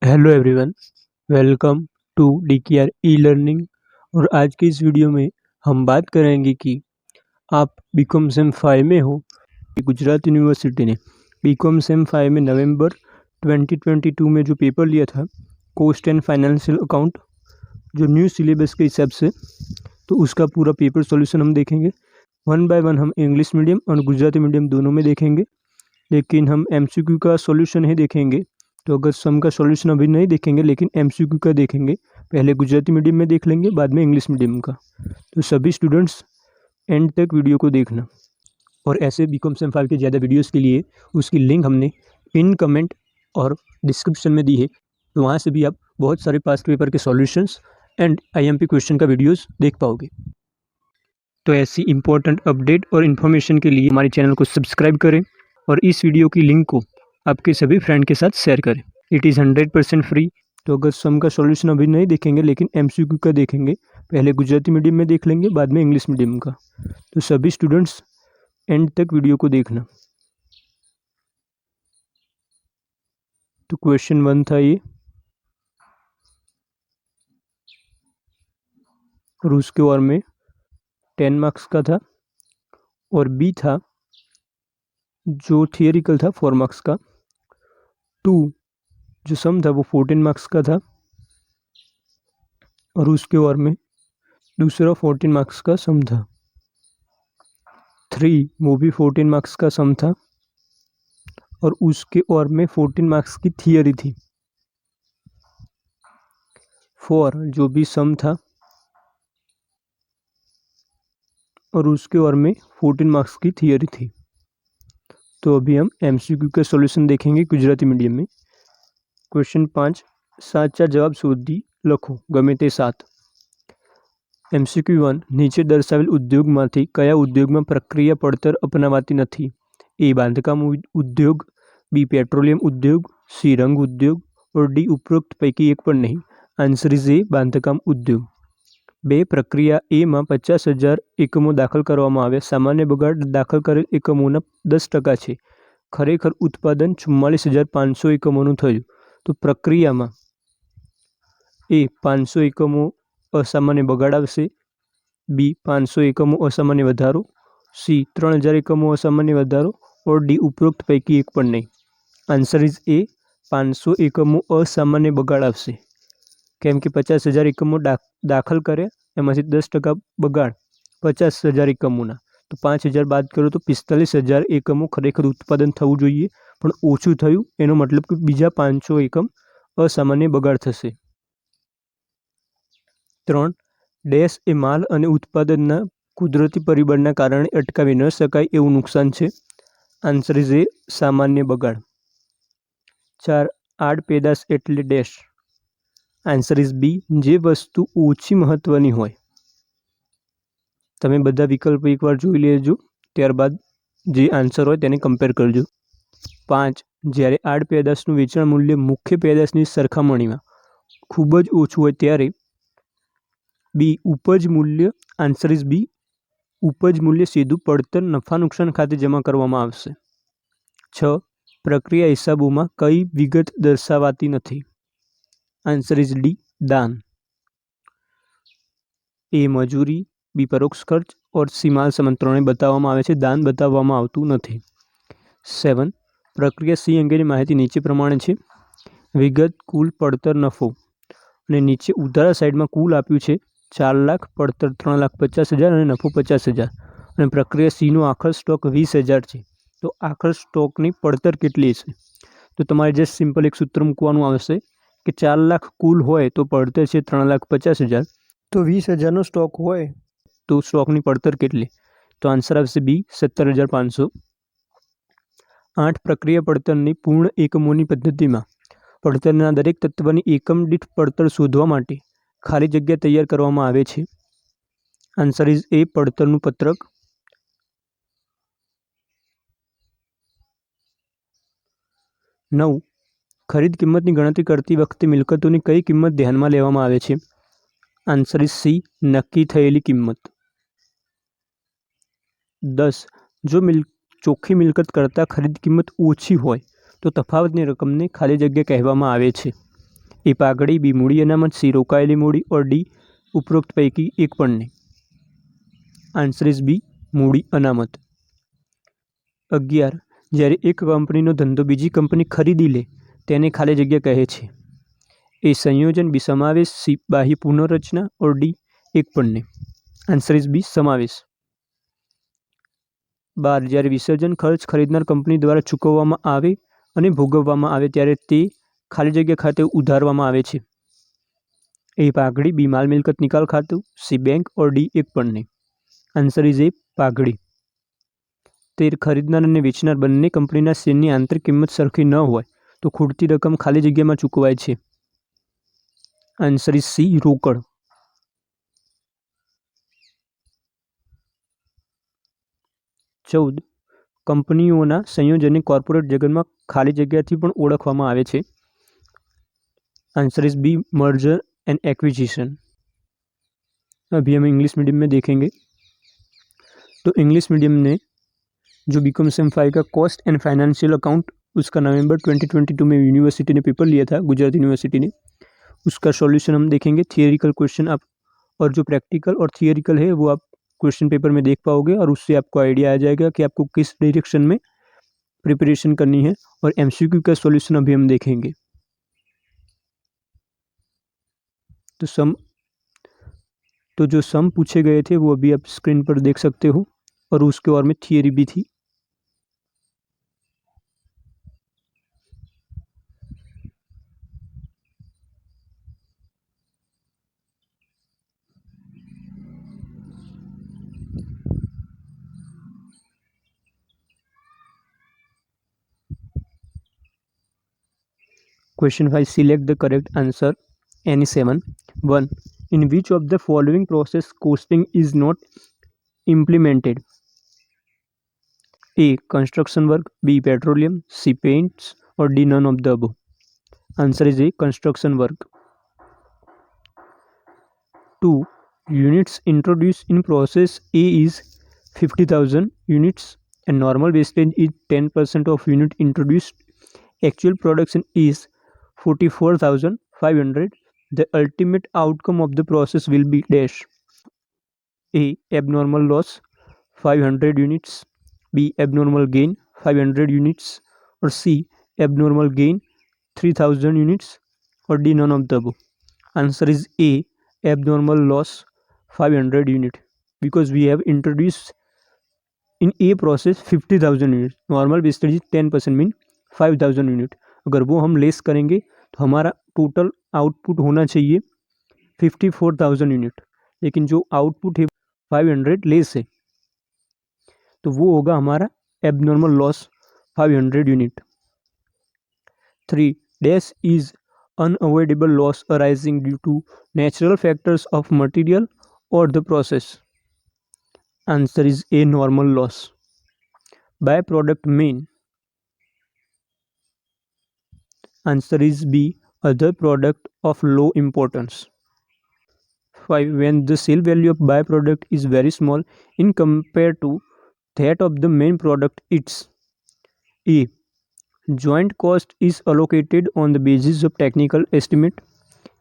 Hello everyone, welcome to DKR e learning. और आज के इस वीडियो में हम बात करेंगे कि आप बीकॉम सेम 5 में हो। गुजरात यूनिवर्सिटी ने बीकॉम सेम 5 में नवंबर 2022 में जो पेपर लिया था कॉस्ट एंड फाइनेंशियल अकाउंट, जो न्यू सिलेबस के हिसाब से, तो उसका पूरा पेपर सॉल्यूशन हम देखेंगे। वन बाय वन हम इंग्लिश मीडियम और गुजराती मीडियम दोनों में देखेंगे, लेकिन हम एमसीक्यू का सॉल्यूशन ही देखेंगे। तो अगर सम का सॉल्यूशन अभी नहीं देखेंगे लेकिन एमसीक्यू का देखेंगे। पहले गुजराती मीडियम में देख लेंगे, बाद में इंग्लिश मीडियम का। तो सभी स्टूडेंट्स एंड तक वीडियो को देखना। और ऐसे बीकॉम सेम 5 के ज़्यादा वीडियोस के लिए उसकी लिंक हमने पिन कमेंट और डिस्क्रिप्शन में दी है, तो वहाँ से भी आप बहुत सारे पास्ट पेपर के सॉल्यूशंस एंड आईएमपी क्वेश्चन का वीडियोस देख पाओगे। तो ऐसी इंपॉर्टेंट अपडेट और इन्फॉर्मेशन के लिए हमारे चैनल को सब्सक्राइब करें और इस वीडियो की लिंक को आपके सभी फ्रेंड के साथ शेयर करें। It is 100% free. तो अगर सम का सॉल्यूशन अभी नहीं देखेंगे लेकिन एमसीक्यू का देखेंगे, पहले गुजराती मीडियम में देख लेंगे, बाद में इंग्लिश मीडियम का। तो सभी स्टूडेंट्स एंड तक वीडियो को देखना। तो क्वेश्चन 1 था ये, और उसके और में 10 मार्क्स का था। और बी था जो थियरिकल था 4 मार्क्स का। 2 जो सम था वो 14 मार्क्स का था, और उसके और में दूसरा 14 मार्क्स का सम था। 3 वो भी 14 मार्क्स का सम था, और उसके और में 14 मार्क्स की थियरी थी। 4 जो भी सम था, और उसके और में 14 मार्क्स की थियरी थी। तो अभी हम एमसीक्यू का सॉल्यूशन देखेंगे गुजराती मीडियम में। क्वेश्चन 5, साचा जवाब शोधी लखो गमे ते 7। एमसीक्यू 1, નીચે દર્શાવેલ ઉદ્યોગમાંથી કયા ઉદ્યોગમાં પ્રક્રિયા પડતર અપનાવાતી નથી? એ બાંધકામ ઉદ્યોગ, બી પેટ્રોલિયમ ઉદ્યોગ, સી રંગ ઉદ્યોગ, और डी ઉપરોક્ત પૈકી એક પણ નહીં। આન્સર ઇઝ એ બાંધકામ ઉદ્યોગ। 2, પ્રક્રિયા એ માં 50,000 એકમો દાખલ કરવામાં આવ્યા। સામાન્ય બગાડ દાખલ કરેલ એકમોના 10% છે। ખરેખર ઉત્પાદન 44,500 એકમોનું થયું। તો પ્રક્રિયામાં એ 500 એકમો असामान्य बगाड़ आवशे, बी 500 एकमों असामान्य वधारो, सी 3000 एकमों असामान्य वधारो, और डी उपरोक्त पैकी एक पण नहीं। आंसर इज ए 500 एकमों असामान्य बगाड़ आवशे, केम के 50,000 एकमों दाखल करे, एमांथी 10% बगाड़ 50,000 एकमोना, तो 5,000 बाद करो तो 45,000 एकमों खरेखर उत्पादन थवुं जोईए, पण ओछुं थयुं। एनो मतलब कि बीजा 500 एकम असामान्य बगाड़ थशे। 3, डैश ए माल अने उत्पादनना कुदरती परिबळना कारणे अटकावी न शकाय एवुं नुकसान छे। आंसर इज ए सामान्य बगाड़। 4, आड पेदाश एटले डैश। आंसर इज बी जे वस्तु ओછી महत्वनी होय। तमे बधा विकल्प एकवार जोई लेजो, त्यारबाद जे आंसर होय तेने कम्पेर करजो। 5, ज्यारे आड पेदाशनुं वेचाण मूल्य मुख्य पेदाशनी सरखामणीमां खूब ज ओछुं होय त्यारे बी उपज मूल्य। आंसर इज बी उपज मूल्य सीधुं पड़तर नफा नुकसान खाते जमा करवामां आवशे। 6, प्रक्रिया हिसाबोमां कई विगत दर्शावाती नथी। आंसर इज डी दान। ए मजूरी, बी परोक्ष खर्च, और सी माल सामान त्रणेय बताववामां आवे छे, दान बताववामां आवतुं नथी। 7, प्रक्रिया सी अंगेनी माहिती नीचे प्रमाणे छे। विगत कुल पड़तर नफो, અને નીચે ઉધારા સાઈડમાં કુલ આપ્યું છે 4 લાખ, પડતર 3,50,000 અને નફો 50,000, અને પ્રક્રિયા સીનો આખર સ્ટોક 20,000 છે। તો આખર સ્ટોકની પડતર કેટલી છે? તો તમારે જસ્ટ સિમ્પલ એક સૂત્ર મૂકવાનું આવશે કે 4 લાખ કુલ હોય તો પડતર છે 3,50,000, તો 20,000નો સ્ટોક હોય તો સ્ટોકની પડતર કેટલી? તો આન્સર આવશે બી 17,500। 8, પ્રક્રિયા પડતરની પૂર્ણ એકમોની પદ્ધતિમાં પડતરના દરેક તત્વની એકમ દીઠ પડતર શોધવા માટે ખાલી જગ્યા તૈયાર કરવામાં આવે છે। આન્સર ઇઝ એ પડતરનું પત્રક। 9, ખરીદ કિંમતની ગણતરી કરતી વખતે મિલકતોની કઈ કિંમત ધ્યાનમાં લેવામાં આવે છે? આન્સર ઇઝ સી નક્કી થયેલી કિંમત। 10, જો ચોખ્ખી મિલકત કરતાં ખરીદ કિંમત ઓછી હોય તો તફાવતની રકમને ખાલી જગ્યા કહેવામાં આવે છે। ए पाघड़ी, बी मूडी अनामत, सी रोकाયેલી મૂડી और डी ઉપરોક્ત પૈકી એક પણ નહીં. આન્સર ઇઝ બી મૂડી અનામત. 11. જ્યારે એક કંપનીનો ધંધો બીજી કંપની ખરીદી લે તેને ખાલી જગ્યા કહે છે. એ સંયોજન, બી સમાવેશ, સી બાહ્ય પુનઃરચના और डी એક પણ નહીં. આન્સર ઇઝ બી સમાવેશ. 12. જ્યારે વિસર્જન ખર્ચ ખરીદનાર કંપની દ્વારા ચૂકવવામાં આવે અને ભોગવવામાં આવે ત્યારે તે ખાલી જગ્યા ખાતે ઉધારવામાં આવે છે. એ પાઘડી, બી માલ મિલકત નિકાલ ખાતું, સી બેંક और डी એક પણ નહીં. આન્સર ઇઝ એ પાઘડી. 13. ખરીદનાર અને વેચનાર બંને કંપનીના શેરની આંતરિક કિંમત સરખી ન હોય તો ખૂટતી રકમ ખાલી જગ્યામાં ચૂકવાય છે. આન્સર ઇઝ સી રોકડ. 14. કંપનીઓના સંયોજનને કોર્પોરેટ જગતમાં ખાલી જગ્યાથી પણ ઓળખવામાં આવે છે. Answer is B merger and acquisition. अभी हम इंग्लिश मीडियम में देखेंगे. तो इंग्लिश मीडियम ने जो बीकॉम सेम 5 का कॉस्ट एंड फाइनेंशियल अकाउंट उसका नवंबर 2022 में यूनिवर्सिटी ने पेपर लिया था, गुजरात यूनिवर्सिटी ने. उसका सॉल्यूशन हम देखेंगे. थियोरिकल क्वेश्चन आप और जो प्रैक्टिकल और थियोरिकल है वो आप क्वेश्चन पेपर में देख पाओगे और उससे आपको आइडिया आ जाएगा कि आपको किस डायरेक्शन में प्रिपरेशन करनी है. और एमसीक्यू का सॉल्यूशन अभी हम देखेंगे. तो जो सम पूछे गए थे वो अभी आप स्क्रीन पर देख सकते हो और उसके और में थियरी भी थी. Question 5. Select the correct answer. Any 7. 1. In which of the following process costing is not implemented? A. Construction work, B. Petroleum, C. Paints or D. None of the above. Answer is A. Construction work. 2. Units introduced in process A is 50,000 units and normal wastage is 10% of unit introduced. Actual production is 44,500. The ultimate outcome of the process will be dash. A. Abnormal loss 500 units, B. Abnormal gain 500 units or C. Abnormal gain 3,000 units or D. None of the above. Answer is A. Abnormal loss 500 unit because we have introduced in A process 50,000 units. Normal wastage is 10% mean 5,000 unit. अगर वो हम less करेंगे तो हमारा total output होना चाहिए 54,000 unit, लेकिन जो आउटपुट है 500 लेस है तो वो होगा हमारा abnormal loss 500 unit. 3. Dash is unavoidable loss arising due to natural factors of material और the process. Answer is A. Normal loss. By product mean. Answer is B. Other product of low importance. 5. When the sale value of byproduct is very small in compared to that of the main product, it's A. Joint cost is allocated on the basis of technical estimate.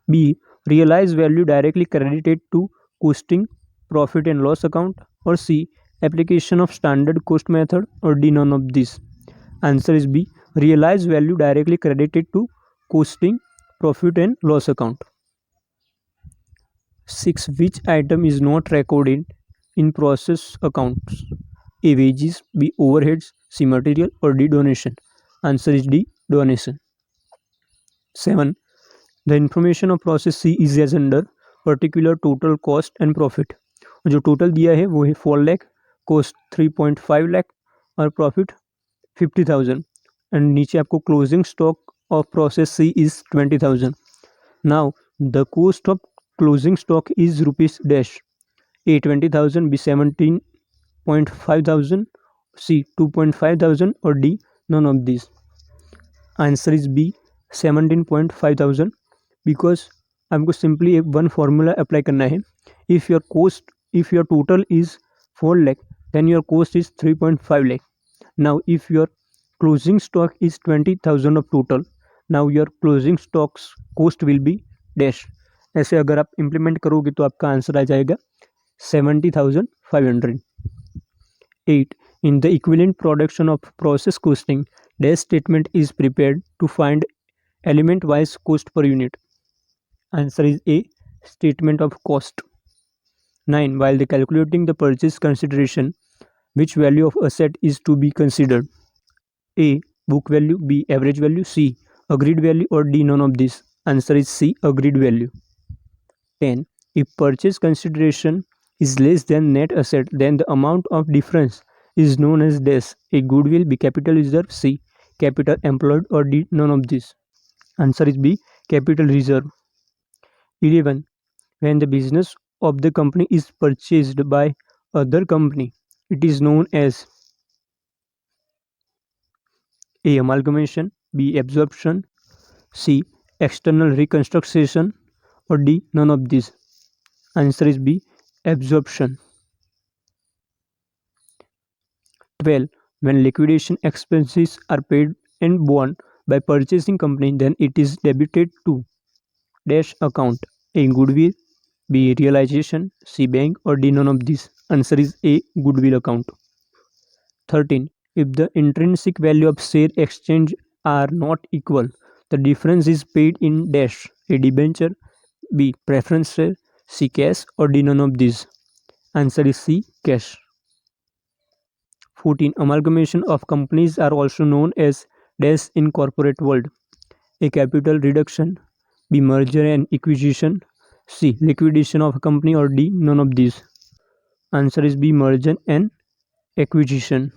B. Realized value directly credited to costing, profit and loss account. Or C. Application of standard cost method. Or D. None of these. Answer is B. Realized value directly credited to costing, profit and loss account. 6. Which item is not recorded in process accounts? A. Wages, B. Overheads, C. Material or D. Donation. Answer is D. Donation. 7. The information of process C is as under particular total cost and profit. जो total दिया है वो है 4 lakh, cost 3.5 lakh और profit 50,000. And नीचे आपको closing stock of process C is 20,000. Now the cost of closing stock is rupees dash. A. 20,000, B. 17.5,000, C. 2.5,000 or D. None of these. Answer is B. 17.5,000 because आपको simply एक one formula apply करना है. If your total is 4 lakh then your cost is 3.5 lakh. Now if your closing stock is 20,000 of total, now your closing stocks cost will be dash. ऐसे अगर आप implement करोगे तो आपका answer आ जाएगा 70,500। 8. In the equivalent production of process costing, dash statement is prepared to find element wise cost per unit. Answer is A. Statement of cost. 9. While the calculating the purchase consideration, which value of asset is to be considered? A. Book value, B. Average value, C. Agreed value, or D. None of these. Answer is C. Agreed value. 10. If purchase consideration is less than net asset, then the amount of difference is known as dash. A. Goodwill, B. Capital reserve, C. Capital employed, or D. None of these. Answer is B. Capital reserve. 11. When the business of the company is purchased by other company, it is known as A. Amalgamation, B. Absorption, C. External reconstruction, or D. None of these. Answer is B. Absorption. 12. When liquidation expenses are paid and borne by purchasing company, then it is debited to dash account. A. Goodwill, B. Realization, C. Bank, or D. None of these. Answer is A. Goodwill account. 13. If the intrinsic value of share exchange are not equal, the difference is paid in dash. A. Debenture, B. Preference share, C. Cash, or D. None of these. Answer is C. Cash. 14. Amalgamation of companies are also known as dash in corporate world. A. Capital reduction, B. Merger and acquisition, C. Liquidation of a company, or D. None of these. Answer is B. Merger and acquisition.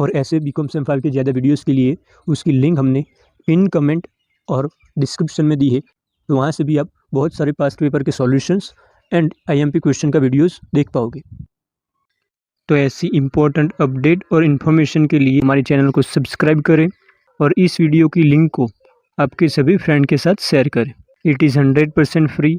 और ऐसे BCom same 5 के ज़्यादा videos के लिए उसकी link हमने pin comment और description में दी है, तो वहाँ से भी आप बहुत सारे पास्ट पेपर के सॉल्यूशंस एंड आईएमपी क्वेश्चन का वीडियोस देख पाओगे। तो ऐसी इम्पोर्टेंट अपडेट और इन्फॉर्मेशन के लिए हमारे चैनल को सब्सक्राइब करें और इस वीडियो की लिंक को आपके सभी फ्रेंड के साथ शेयर करें। It is 100% free